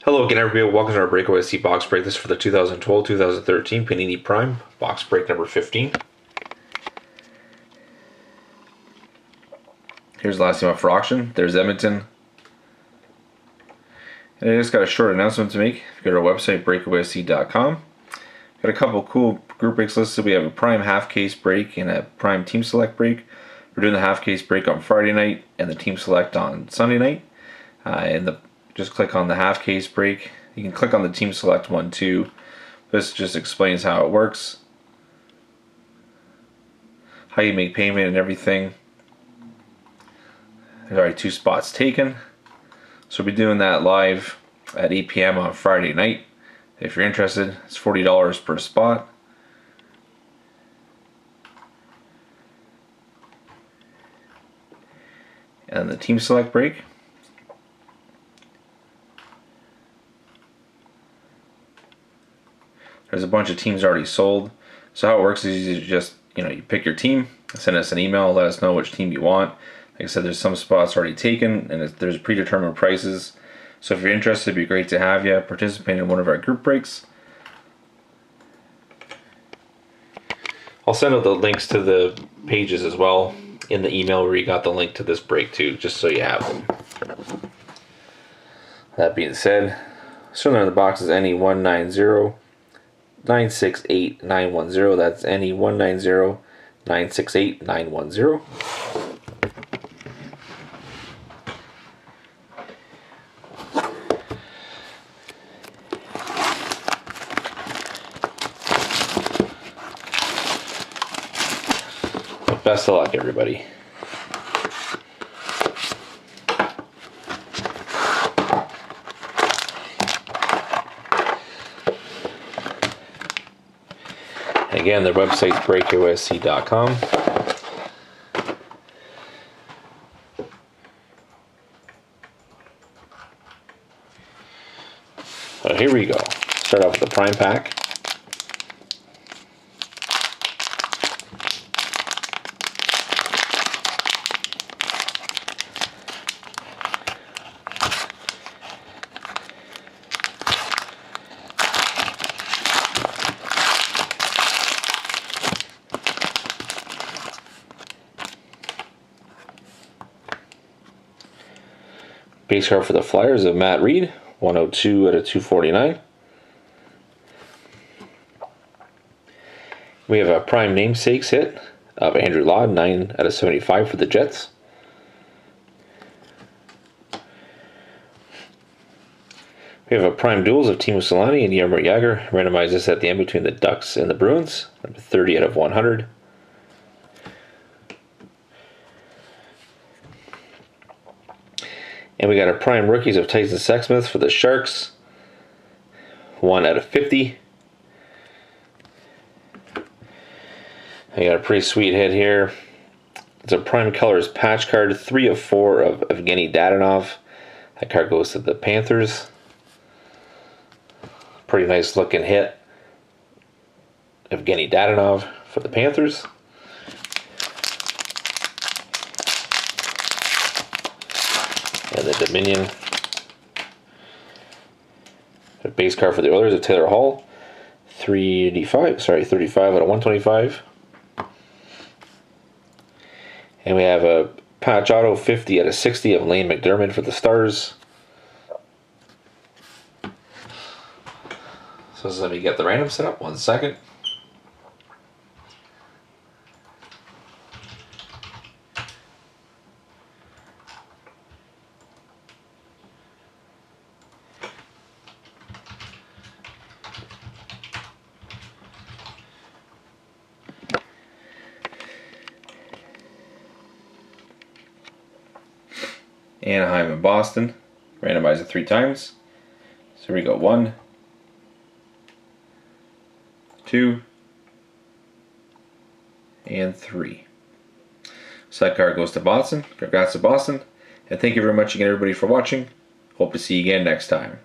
Hello again, everybody. Welcome to our Breakaway C box break. This is for the 2012-2013 Panini Prime box break number 15. Here's the last team up for auction. There's Edmonton. And I just got a short announcement to make. Go to our website, breakawayc.com. Got a couple cool group breaks listed. We have a Prime half case break and a Prime Team Select break. We're doing the half case break on Friday night and the Team Select on Sunday night. Just click on the half case break. You can click on the Team Select one too. This just explains how it works, how you make payment and everything. There's already 2 spots taken. So we'll be doing that live at 8 p.m. on Friday night. If you're interested, it's $40 per spot. And the Team Select break. There's a bunch of teams already sold. So how it works is you just, you pick your team, send us an email, let us know which team you want. Like I said, there's some spots already taken, and there's predetermined prices. So if you're interested, it'd be great to have you participate in one of our group breaks. I'll send out the links to the pages as well in the email where you got the link to this break too, just so you have them. That being said, still in the box is NE190 968 910. That's NE190 968 910. Best of luck, everybody. Again, their website's breakawayc.com. So here we go. Start off with the Prime pack. Base card for the Flyers of Matt Reed, 102 out of 249. We have a Prime Namesakes hit of Andrew Law, 9 out of 75 for the Jets. We have a Prime Duels of Timo Solani and Jaromir Jagr. Randomize this at the end between the Ducks and the Bruins, 30 out of 100. And we got our Prime Rookies of Tyson Sexsmith for the Sharks, 1 out of 50. I got a pretty sweet hit here. It's a Prime Colors patch card, 3 of 4 of Evgeny Dadonov. That card goes to the Panthers. Pretty nice looking hit. Evgeny Dadonov for the Panthers. And the Dominion. A base card for the Oilers of Taylor Hall. 35 out of 125. And we have a patch auto 50 out of 60 of Lane McDermott for the Stars. So let me get the random set up. 1 second. Anaheim and Boston. Randomize it 3 times. So here we go. 1, 2, and 3. So that card goes to Boston. Congrats to Boston. And thank you very much again, everybody, for watching. Hope to see you again next time.